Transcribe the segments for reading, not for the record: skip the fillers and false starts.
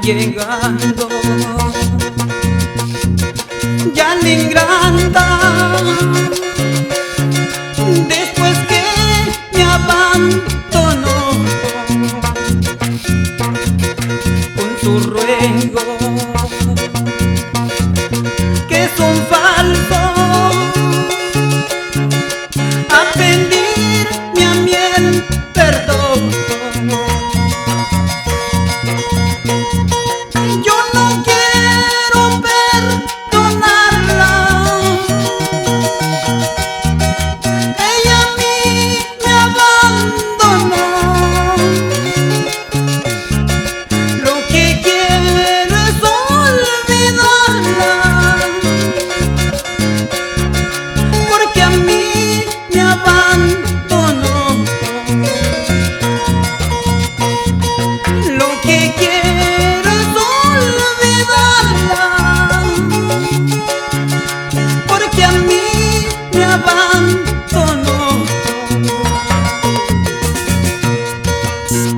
llegando, ya le engranda. Después que me abandonó con su ruego, que son falsos, a pedirme a mí el perdón. Yo no quiero perdonarla, ella a mí me abandonó. Lo que quiero es olvidarla, porque a mí me abandonó. Lo que quiero es olvidarla, porque a mí me abandonó.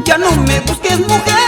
Ya no me busques, mujer.